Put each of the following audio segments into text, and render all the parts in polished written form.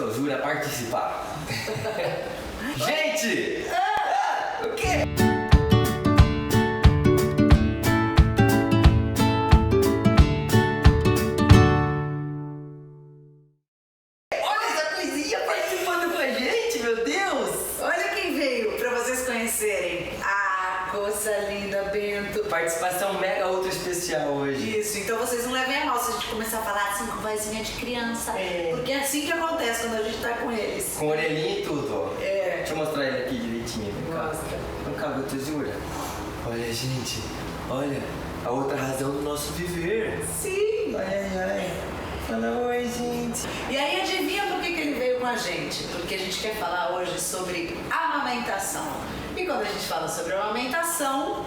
gostosura participar. Gente! O quê? Olha essa coisinha participando com a gente, meu Deus! Olha quem veio pra vocês conhecerem. Ah, coisa linda, Bento. Participação mega ultra especial hoje. Isso, então vocês não levem a mal se a gente começar a falar assim com vozinha de criança. Porque é assim que acontece quando a gente tá com eles. Com orelhinha e tudo, ó. É. Deixa eu mostrar ele aqui direitinho. Vem cá. Mostra. Vem cá, gotosura. Olha, gente. Olha, a outra razão do nosso viver. Sim. Ai. Fala oi, gente. E aí adivinha por que ele veio com a gente? Porque a gente quer falar hoje sobre amamentação. E quando a gente fala sobre amamentação,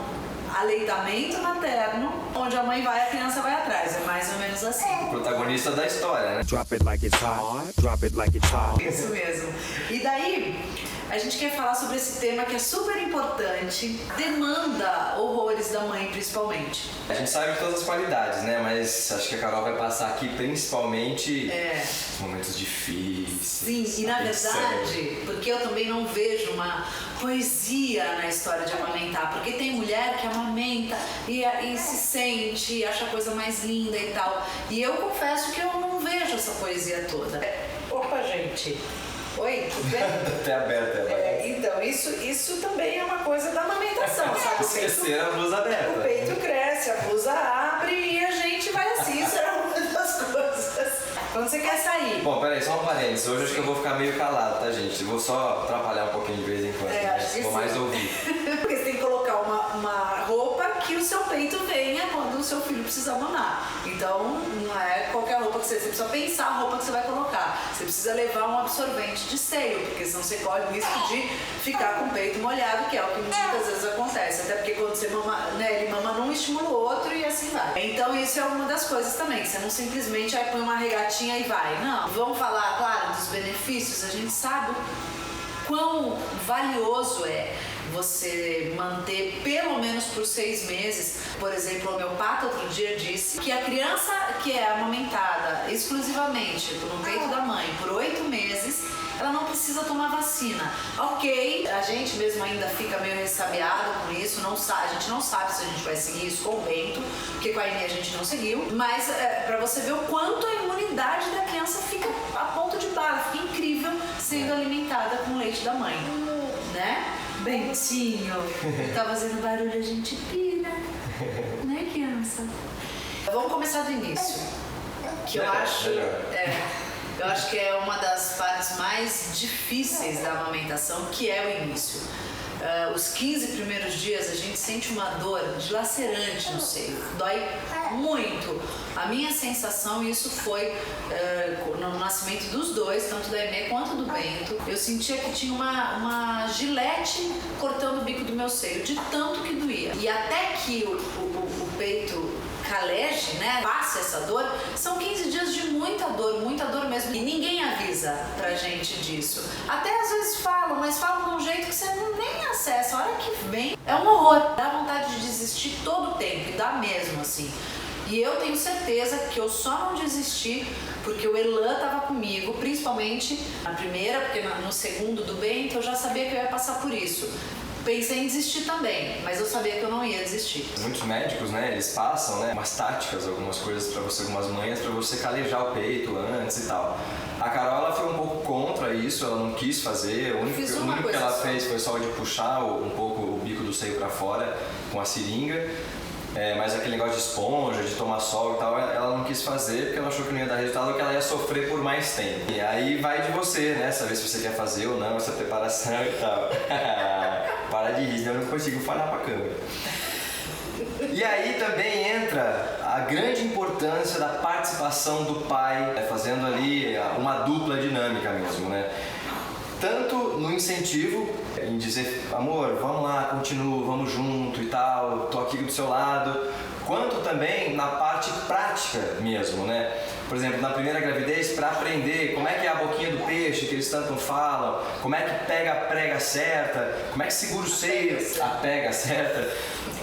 aleitamento materno, onde a mãe vai, a criança vai atrás. É mais ou menos assim. O protagonista da história, né? Drop it like it's hot. Drop it like it's hot. Isso mesmo. E daí, a gente quer falar sobre esse tema que é super importante, demanda horrores da mãe principalmente. A gente sabe todas as qualidades, né? Mas acho que a Carol vai passar aqui principalmente momentos difíceis. Sim, e na verdade, porque eu também não vejo uma poesia na história de amamentar, porque tem mulher que amamenta e se sente, e acha a coisa mais linda e tal. E eu confesso que eu não vejo essa poesia toda. Opa, gente. Oi, tudo bem? Até aberto, Então, isso também é uma coisa da amamentação, sabe? Esqueceram a blusa aberta. O peito cresce, a blusa abre e a gente vai assim, isso era uma das coisas. Quando você quer sair. Bom, peraí, só um parênteses. Hoje acho que eu vou ficar meio calado, tá, gente? Eu vou só atrapalhar um pouquinho de vez em quando, Acho que vou sim. mais ouvir. Porque você tem que colocar uma roupa que o seu peito venha quando o seu filho precisa mamar. Então, não é qualquer roupa que você precisa pensar a roupa que você vai colocar. Você precisa levar um absorvente de seio, porque senão você corre o risco de ficar com o peito molhado, que é o que muitas vezes acontece. Até porque quando você mama, né, ele mama num, estimula o outro e assim vai. Então, isso é uma das coisas também. Você não simplesmente põe uma regatinha e vai. Não. Vamos falar, claro, dos benefícios. A gente sabe quão valioso é você manter pelo menos por 6 meses. Por exemplo, o homeopata outro dia disse que a criança que é amamentada exclusivamente no peito da mãe por 8 meses, ela não precisa tomar vacina. Ok, a gente mesmo ainda fica meio ressabiado com isso, a gente não sabe se a gente vai seguir isso com o Bento, porque com a Aine a gente não seguiu, mas pra você ver o quanto a imunidade da criança fica a ponto de bala, fica incrível sendo alimentada com o leite da mãe, né? Bentinho, tá fazendo barulho, a gente pira, né, criança? Vamos começar do início, que eu acho que é uma das partes mais difíceis da amamentação, que é o início. Os 15 primeiros dias a gente sente uma dor dilacerante no seio, dói muito. A minha sensação, e isso foi no nascimento dos dois, tanto da Aimee quanto do Bento, eu sentia que tinha uma gilete cortando o bico do meu seio, de tanto que doía. E até que o peito caleje, né, passe essa dor, são 15 dias de muita dor mesmo. E ninguém avisa pra gente disso. Até às vezes falam, mas falam de um jeito que você nem acessa. A hora que vem, é um horror. Dá vontade de desistir todo o tempo, e dá mesmo, assim. E eu tenho certeza que eu só não desisti porque o Elan tava comigo, principalmente na primeira, porque no segundo do Bento eu já sabia que eu ia passar por isso. Pensei em desistir também, mas eu sabia que eu não ia desistir. Muitos médicos, né, eles passam, né, umas táticas, algumas coisas pra você, algumas manhas pra você calejar o peito antes e tal. A Carol, ela foi um pouco contra isso, ela não quis fazer. O único que ela fez foi só de puxar um pouco o bico do seio pra fora com a seringa. Mas aquele negócio de esponja, de tomar sol e tal, ela não quis fazer porque ela achou que não ia dar resultado, que ela ia sofrer por mais tempo. E aí vai de você, né, saber se você quer fazer ou não, essa preparação e tal. Para de rir, eu não consigo falar pra câmera. E aí também entra a grande importância da participação do pai, fazendo ali uma dupla dinâmica mesmo, né? Tanto no incentivo, em dizer, amor, vamos lá, continua, vamos junto e tal, tô aqui do seu lado, quanto também na parte prática mesmo, né? Por exemplo, na primeira gravidez, para aprender como é que é a boquinha do peixe, que eles tanto falam, como é que pega a prega certa, como é que segura o seio, a pega certa,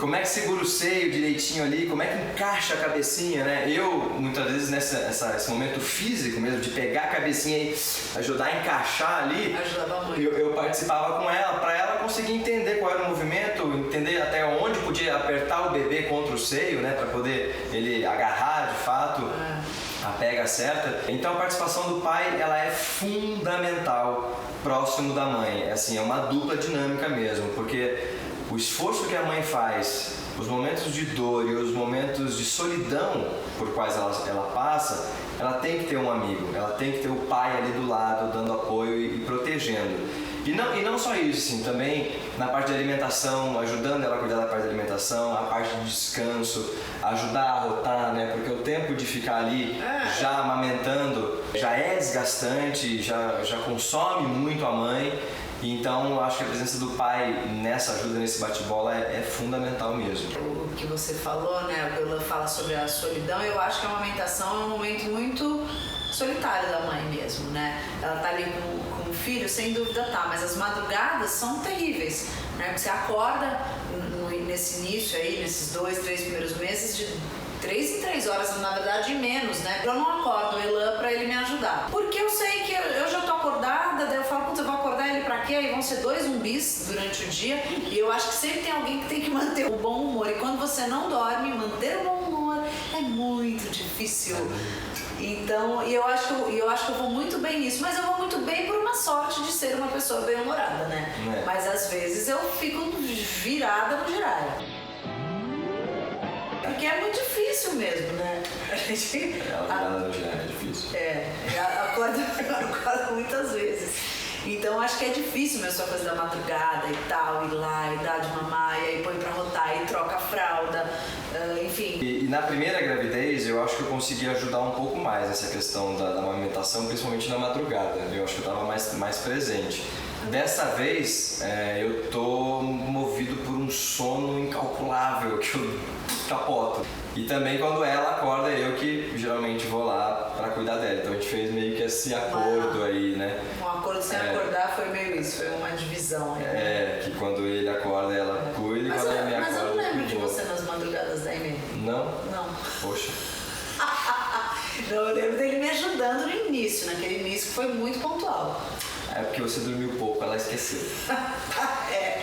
como é que segura o seio direitinho ali, como é que encaixa a cabecinha, né? Eu, muitas vezes, nesse momento físico mesmo, de pegar a cabecinha e ajudar a encaixar ali, ajudava muito. Eu participava com ela, para ela conseguir entender qual era o movimento, entender até onde podia apertar o bebê contra o seio, né? Para poder ele agarrar de fato a pega certa. Então a participação do pai, ela é fundamental próximo da mãe. Assim, é uma dupla dinâmica mesmo, porque o esforço que a mãe faz, os momentos de dor e os momentos de solidão por quais ela passa, ela tem que ter um amigo, ela tem que ter o pai ali do lado, dando apoio e protegendo. E não só isso, assim, também na parte de alimentação, ajudando ela a cuidar da parte da alimentação, a parte de descanso, ajudar a rotar, né? Porque o tempo de ficar ali já amamentando já é desgastante, já consome muito a mãe. Então, eu acho que a presença do pai nessa ajuda, nesse bate-bola, é fundamental mesmo. O que você falou, né? O Elan fala sobre a solidão, eu acho que a amamentação é um momento muito solitário da mãe mesmo, né? Ela tá ali com o filho, sem dúvida tá, mas as madrugadas são terríveis, né? Porque você acorda nesse início aí, nesses 2, 3 primeiros meses, de 3 em 3 horas, na verdade, e menos, né? Eu não acordo o Elan pra ele me ajudar. Porque eu sei que eu já tô acordada, daí eu falo, putz, eu vou acordar ele pra quê? Aí vão ser 2 zumbis durante o dia. E eu acho que sempre tem alguém que tem que manter o bom humor. E quando você não dorme, manter o bom humor é muito difícil. Então, eu acho que eu vou muito bem nisso, mas eu vou muito bem por uma sorte de ser uma pessoa bem-humorada, né? Mas às vezes eu fico virada no giraia. Porque é muito difícil mesmo, né? A gente... A virada no giraia é difícil. Acorda muitas vezes. Então acho que é difícil mesmo essa coisa da madrugada e tal, ir lá e dar de mamar, e aí põe pra rotar e troca a fralda, enfim. E na primeira gravidez eu acho que eu consegui ajudar um pouco mais nessa questão da amamentação, principalmente na madrugada. Eu acho que eu estava mais presente. Dessa vez eu tô movido por um sono incalculável que eu capoto. E também quando ela acorda, eu que geralmente vou lá pra cuidar dela. Então a gente fez meio que esse acordo aí, né? Um acordo sem acordar foi meio isso, foi uma divisão. Né? Que quando ele acorda, ela cuida e quando ela me acorda. Mas eu não lembro de você nas madrugadas da Aimee. Não? Não. Poxa. Não, eu lembro dele me ajudando no início, naquele início que foi muito pontual. É porque você dormiu pouco, ela esqueceu.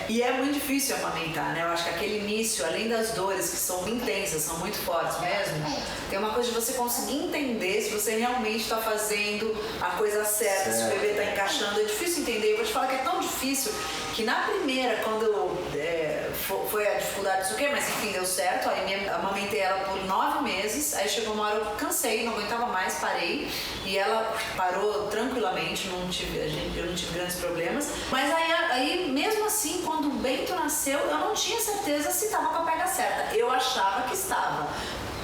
E é muito difícil amamentar, né? Eu acho que aquele início, além das dores que são intensas, são muito fortes mesmo, tem uma coisa de você conseguir entender se você realmente está fazendo a coisa certa, se o bebê está encaixando. É difícil entender. Eu vou te falar que é tão difícil que na primeira, quando foi a dificuldade disso aqui, mas enfim, deu certo. Aí amamentei ela por 9 meses, aí chegou uma hora eu cansei, não aguentava mais, parei. E ela parou tranquilamente, eu não tive grandes problemas. Mas aí mesmo assim, quando o Bento nasceu, eu não tinha certeza se estava com a pega certa. Eu achava que estava,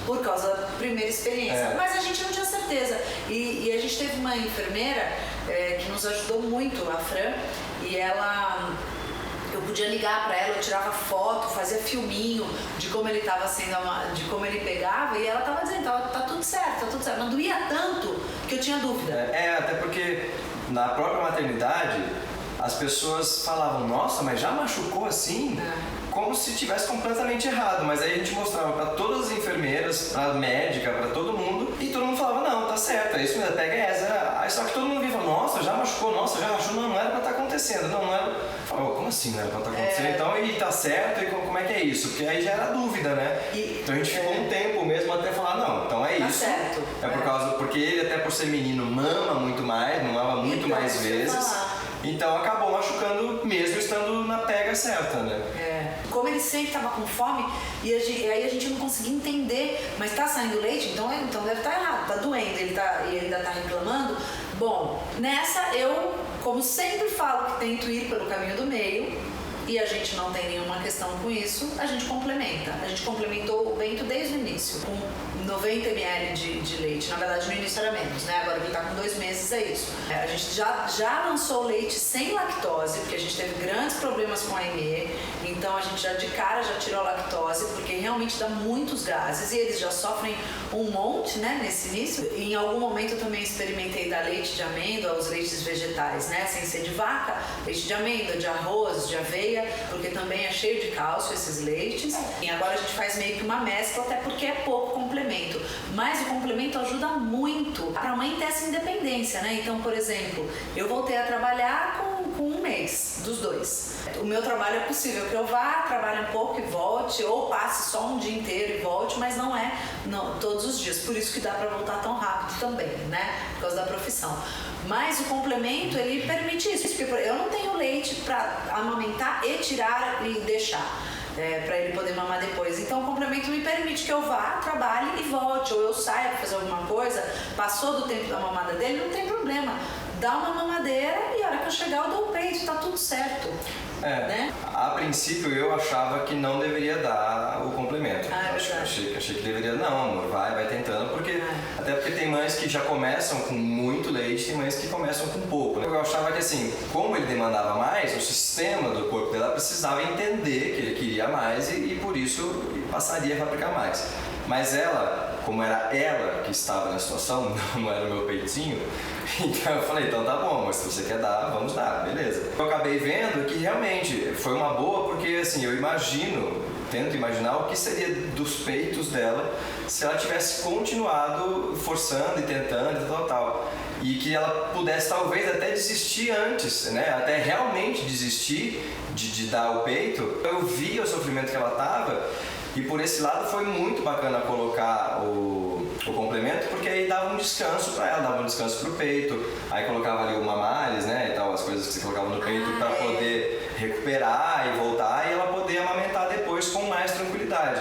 por causa da primeira experiência. Mas a gente não tinha certeza. E a gente teve uma enfermeira que nos ajudou muito, a Fran, e eu podia ligar pra ela, eu tirava foto, fazia filminho de como ele estava sendo, de como ele pegava, e ela estava dizendo, tá tudo certo, não doía tanto que eu tinha dúvida. Até porque na própria maternidade as pessoas falavam, nossa, mas já machucou assim? Como se tivesse completamente errado, mas aí a gente mostrava pra todas as enfermeiras, pra médica, pra todo mundo, e todo mundo falava, não, tá certo, é isso mesmo, pega essa. Aí só que todo mundo via e falava, nossa, já machucou, não era pra estar acontecendo, não era. Falava, como assim não era pra estar acontecendo? Então, e tá certo, e como é que é isso? Porque aí já era dúvida, né? Então a gente ficou um tempo mesmo até falar, não, então é isso. Tá certo. Porque ele, até por ser menino, mama muito mais, mamava muito mais vezes. Então acabou machucando mesmo estando na pega certa, né? Como ele sempre estava com fome, e aí a gente não conseguia entender, mas tá saindo leite, então deve estar errado, tá doendo, ele ainda tá reclamando. Bom, nessa eu, como sempre falo que tento ir pelo caminho do meio, e a gente não tem nenhuma questão com isso, a gente complementa. A gente complementou o Bento desde o início, com 90 ml de leite. Na verdade, no início era menos, né? Agora que ele tá com 2 meses, é isso. A gente já lançou leite sem lactose, porque a gente teve grandes problemas com a Aimee. Então, a gente de cara já tirou a lactose, porque realmente dá muitos gases. E eles já sofrem um monte, né? Nesse início. E em algum momento eu também experimentei dar leite de amêndoa, os leites vegetais, né? Sem ser de vaca. Leite de amêndoa, de arroz, de aveia. cheia, porque também é cheio de cálcio esses leites. E agora a gente faz meio que uma mescla, até porque é pouco complemento. Mas o complemento ajuda muito para a mãe ter essa independência, né? Então, por exemplo, eu voltei a trabalhar com um mês dos dois. O meu trabalho é possível que eu vá, trabalhe um pouco e volte, ou passe só um dia inteiro e volte, mas não é todos os dias. Por isso que dá para voltar tão rápido também, né? Por causa da profissão. Mas o complemento, ele permite isso, porque eu não tenho leite para amamentar e tirar e deixar. Para ele poder mamar depois. Então o complemento me permite que eu vá, trabalhe e volte, ou eu saia para fazer alguma coisa, passou do tempo da mamada dele, não tem problema. Dá uma mamadeira e a hora que eu chegar eu dou o peito, tá tudo certo. Né? A princípio eu achava que não deveria dar o complemento. Achei que deveria, não, amor, vai tentando, porque até porque tem mães que já começam com muito leite, tem mães que começam com pouco. Eu achava que assim, como ele demandava mais, o sistema do corpo dela precisava entender que ele queria mais e por isso passaria a fabricar mais. Mas ela, como era ela que estava na situação, não era o meu peitinho, então eu falei, então tá bom, mas se você quer dar, vamos dar, beleza. Eu acabei vendo que realmente foi uma boa, porque assim, eu tento imaginar o que seria dos peitos dela se ela tivesse continuado forçando e tentando e tal. E que ela pudesse talvez até desistir antes, né? Até realmente desistir de dar o peito. Eu via o sofrimento que ela tava. E por esse lado foi muito bacana colocar o complemento, porque aí dava um descanso para ela, dava um descanso pro peito, aí colocava ali o mamares, né, e tal, as coisas que você colocava no peito para poder recuperar e voltar, e ela poder amamentar depois com mais tranquilidade.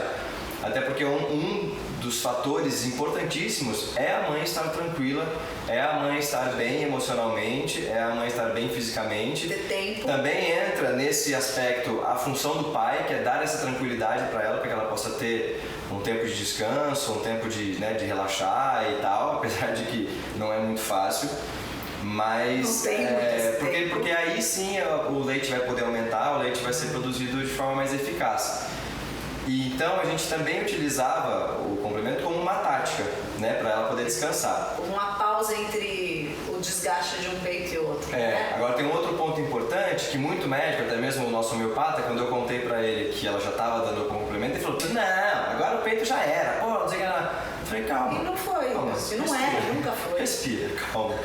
Até porque um dos fatores importantíssimos é a mãe estar tranquila, é a mãe estar bem emocionalmente, é a mãe estar bem fisicamente. Ter tempo. Também entra nesse aspecto a função do pai, que é dar essa tranquilidade para ela, para que ela possa ter um tempo de descanso, um tempo de relaxar e tal, apesar de que não é muito fácil. Mas porque aí sim o leite vai poder aumentar, o leite vai ser produzido de forma mais eficaz. E então a gente também utilizava o complemento como uma tática, né, para ela poder descansar. Uma pausa entre o desgaste de um peito e outro. Né? Agora tem um outro ponto importante que muito médico, até mesmo o nosso homeopata, quando eu contei para ele que ela já estava dando o complemento, ele falou: não, agora o peito já era, pô, não sei o que era. Eu falei, calma. E não foi, calma, e não é, nunca foi. Respira, calma.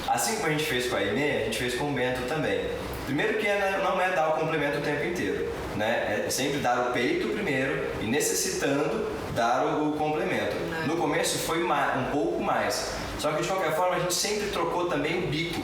Assim como a gente fez com a Aimee, a gente fez com o Bento também. Primeiro que não é dar o complemento o tempo inteiro, né? É sempre dar o peito primeiro e necessitando dar o complemento. No começo foi um pouco mais, só que de qualquer forma a gente sempre trocou também o bico.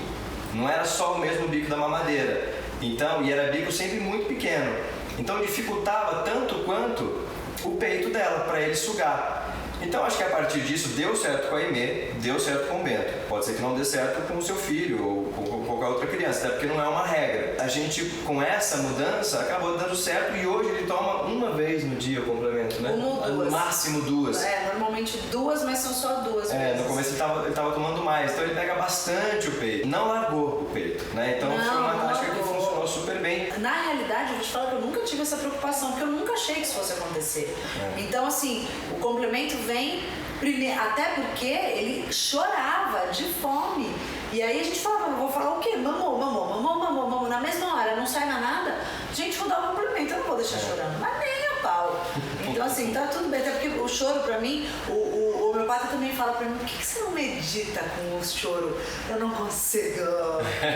Não era só o mesmo bico da mamadeira. Então, e era bico sempre muito pequeno. Então dificultava tanto quanto o peito dela para ele sugar. Então acho que a partir disso deu certo com a Aimee, deu certo com o Bento. Pode ser que não dê certo com o seu filho ou com qualquer outra criança, até porque não é uma regra. A gente, com essa mudança, acabou dando certo e hoje ele toma uma vez no dia o complemento, né? Uma ou duas. No máximo duas. Normalmente duas, mas são só duas vezes. No começo ele tava tomando mais, então ele pega bastante o peito. Não largou o peito, né? Então foi uma tática que funcionou super bem. Na realidade, eu vou te falar que eu nunca tive essa preocupação, porque eu nunca achei que isso fosse acontecer. Então, assim, o complemento vem primeiro, até porque ele chorava de fome. E aí a gente falava, vou falar o quê? Mamou. Na mesma hora, não sai mais nada. Gente, vou dar um complemento, eu não vou deixar chorando. Mas nem a pau. Então, assim, tá tudo bem. Até porque o choro, pra mim, o homeopata também fala pra mim, por que você não medita com o choro? Eu não consigo.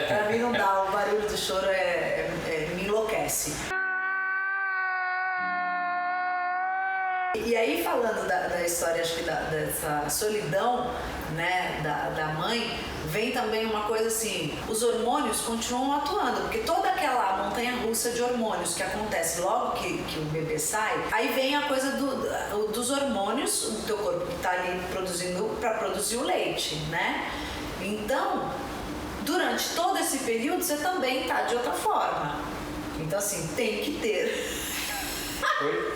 Pra mim não dá, o barulho do choro me enlouquece. E aí, falando da história, acho que dessa solidão, né, da mãe, vem também uma coisa assim, os hormônios continuam atuando, porque toda aquela montanha-russa de hormônios que acontece logo que o bebê sai, aí vem a coisa dos hormônios do teu corpo que tá ali produzindo, para produzir o leite, né? Então, durante todo esse período, você também tá de outra forma. Então, assim, tem que ter. Oi?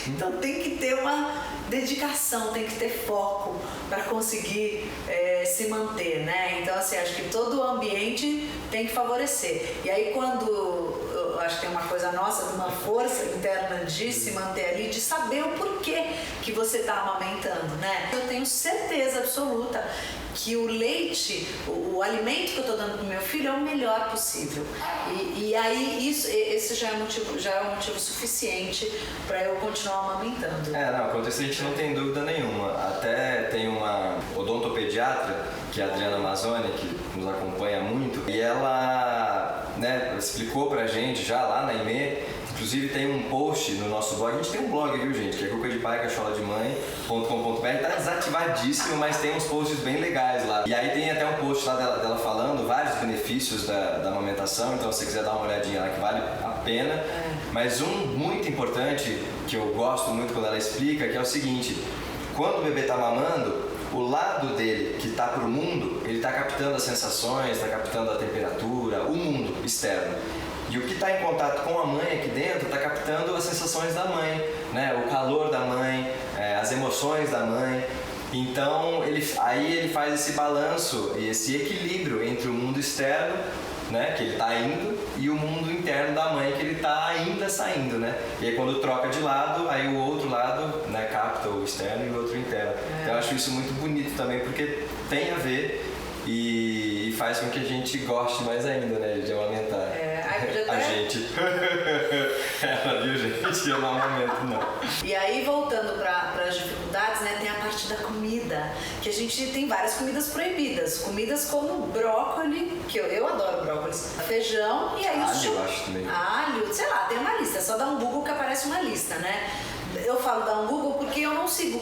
Então tem que ter uma dedicação, tem que ter foco para conseguir se manter, né? Então assim, acho que todo o ambiente tem que favorecer. E aí quando eu acho que tem uma coisa nossa, de uma força interna de se manter ali, de saber o porquê que você está amamentando, né? Eu tenho certeza absoluta que o leite, o alimento que eu estou dando para o meu filho é o melhor possível. E aí esse já é um motivo suficiente para eu continuar amamentando. Não, quanto a isso a gente não tem dúvida nenhuma. Até tem uma odontopediatra, que é a Adriana Mazzoni, que nos acompanha muito, e ela, né, explicou pra gente já lá na IME. Inclusive tem um post no nosso blog, a gente tem um blog, viu gente, que é cucadepai.com.br, tá desativadíssimo, mas tem uns posts bem legais lá. E aí tem até um post lá dela falando vários benefícios da amamentação, então se você quiser dar uma olhadinha lá que vale a pena. Mas um muito importante, que eu gosto muito quando ela explica, que é o seguinte: quando o bebê tá mamando, o lado dele que está para o mundo, ele está captando as sensações, está captando a temperatura, o mundo externo. E o que está em contato com a mãe aqui dentro está captando as sensações da mãe, né? O calor da mãe, as emoções da mãe. Então aí ele faz esse balanço e esse equilíbrio entre o mundo externo, né, que ele está indo, e o mundo interno da mãe, que ele está ainda saindo, né? E aí quando troca de lado, aí o outro lado, né, capta o externo e o outro interno. Então eu acho isso muito bonito também, porque tem a ver e faz com que a gente goste mais ainda, né, de amamentar. A gente. Ela, viu, gente? Eu não amamento, não. E aí, voltando para as dificuldades, né, tem a parte da comida, que a gente tem várias comidas proibidas. Comidas como brócolis, que eu adoro brócolis, feijão, e aí alho, eu acho também. Alho, sei lá, tem uma lista, é só dar um Google que aparece uma lista, né? Eu falo dar um Google porque eu não sigo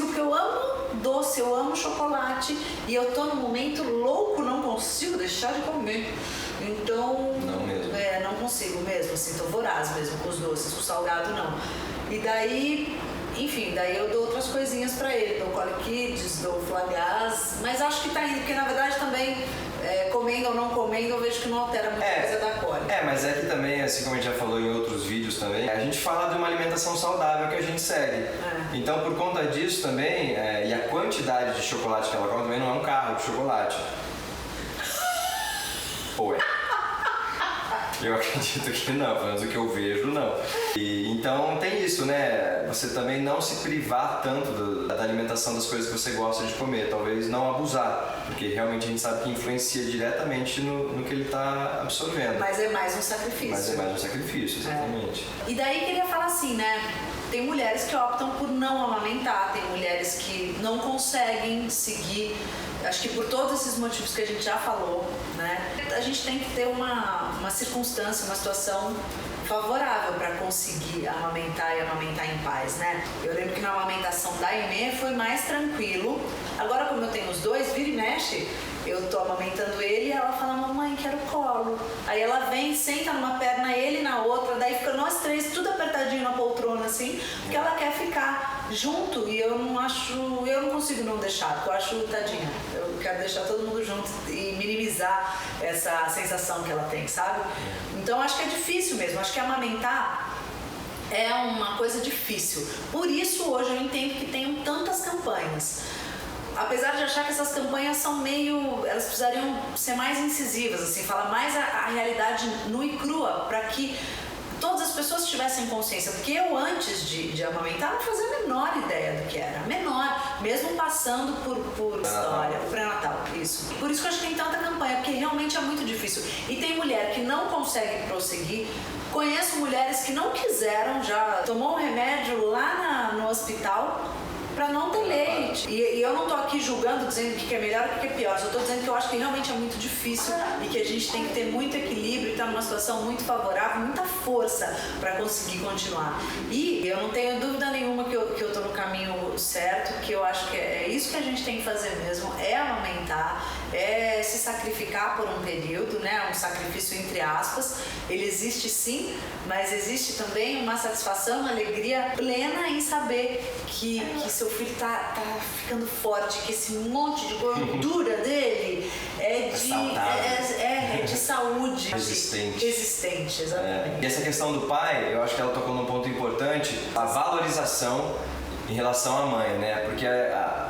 porque eu amo doce, eu amo chocolate e eu tô num momento louco, não consigo deixar de comer. Então, não mesmo. Não consigo mesmo, assim, tô voraz mesmo com os doces, com o salgado não. E daí, enfim, daí eu dou outras coisinhas pra ele, dou Colic Kids, dou Flagás, mas acho que tá indo, porque na verdade também, comendo ou não comendo, eu vejo que não altera muita coisa da Colic. Mas é que também, assim como a gente já falou em outros vídeos também, a gente fala de uma alimentação saudável que a gente segue. Então, por conta disso também, e a quantidade de chocolate que ela come também não é um carro de chocolate. Eu acredito que não, pelo menos o que eu vejo, não. E, então tem isso, né? Você também não se privar tanto da alimentação das coisas que você gosta de comer, talvez não abusar, porque realmente a gente sabe que influencia diretamente no que ele está absorvendo. Mas é mais um sacrifício. Exatamente. E daí queria falar assim, né? Tem mulheres que optam por não amamentar, tem mulheres que não conseguem seguir, acho que por todos esses motivos que a gente já falou, né? A gente tem que ter uma circunstância, uma situação favorável para conseguir amamentar e amamentar em paz, né? Eu lembro que na amamentação da Emê foi mais tranquilo. Agora, como eu tenho os dois, vira e mexe, eu tô amamentando ele e ela fala: mamãe, quero colo. Aí ela vem, senta numa perna, ele na outra, daí fica nós três tudo apertadinho na poltrona assim, porque ela quer ficar junto e eu não consigo não deixar, porque eu acho, tadinha, eu quero deixar todo mundo junto e minimizar essa sensação que ela tem, sabe? Então acho que é difícil mesmo, acho que amamentar é uma coisa difícil. Por isso hoje eu entendo que tem tantas campanhas. Apesar de achar que essas campanhas são elas precisariam ser mais incisivas, assim, falar mais a realidade nua e crua, para que todas as pessoas tivessem consciência, porque eu antes de amamentar não fazia a menor ideia do que era, mesmo passando por história, o pré-natal, isso. Por isso que eu acho que tem tanta campanha, porque realmente é muito difícil. E tem mulher que não consegue prosseguir. Conheço mulheres que não quiseram, já tomou um remédio lá no hospital para não ter leite. E eu não tô aqui julgando, dizendo o que é melhor e o que é pior. Só tô dizendo que eu acho que realmente é muito difícil e que a gente tem que ter muito equilíbrio e estar numa situação muito favorável, muita força para conseguir continuar. E eu não tenho dúvida nenhuma que eu tô no caminho certo, que eu acho que é isso que a gente tem que fazer mesmo, é amamentar, é se sacrificar por um período, né? Um sacrifício entre aspas. Ele existe sim, mas existe também uma satisfação, uma alegria plena em saber que seu filho tá ficando forte, que esse monte de gordura dele é de saúde. Resistente, exatamente. E essa questão do pai, eu acho que ela tocou num ponto importante, a valorização em relação à mãe, né? Porque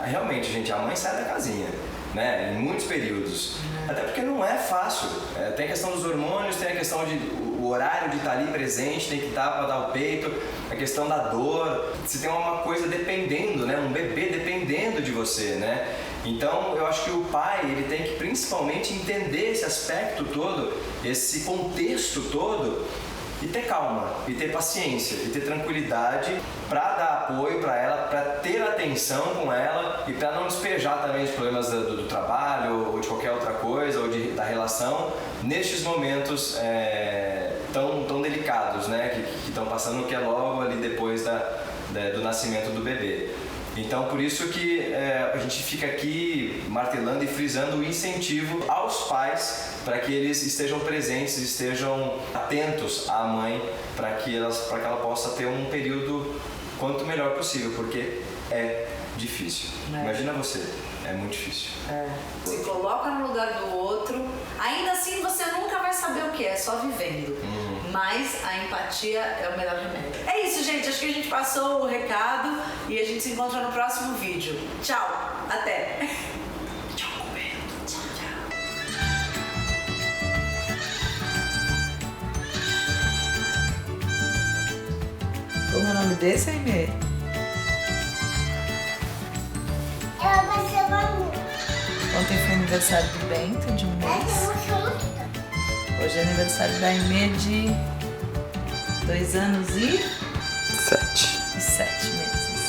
realmente, gente, a mãe sai da casinha, né? Em muitos períodos. Até porque não é fácil. Tem a questão dos hormônios, tem a questão de o horário de estar ali presente, tem que estar para dar o peito, a questão da dor. Se tem uma coisa dependendo, né? Um bebê dependendo de você, né? Então, eu acho que o pai, ele tem que principalmente entender esse aspecto todo, esse contexto todo, e ter calma, e ter paciência, e ter tranquilidade para dar apoio para ela, para ter atenção com ela e para não despejar também os problemas do trabalho ou de qualquer outra coisa ou da relação nestes momentos tão delicados, né, que estão passando, que é logo ali depois do nascimento do bebê. Então, por isso que a gente fica aqui martelando e frisando o incentivo aos pais para que eles estejam presentes, estejam atentos à mãe, para que ela possa ter um período quanto melhor possível, porque é difícil. Imagina você, é muito difícil. Se coloca no lugar do outro, ainda assim você nunca vai saber o que é, só vivendo. Mas a empatia é o melhor remédio. É isso, gente. Acho que a gente passou o recado e a gente se encontra no próximo vídeo. Tchau. Até. Tchau, Roberto. Tchau, tchau. Como é o nome desse, Aimee? Ontem foi aniversário do Bento, de um mês. Hoje é aniversário da Aimee de 2 anos e 7 meses.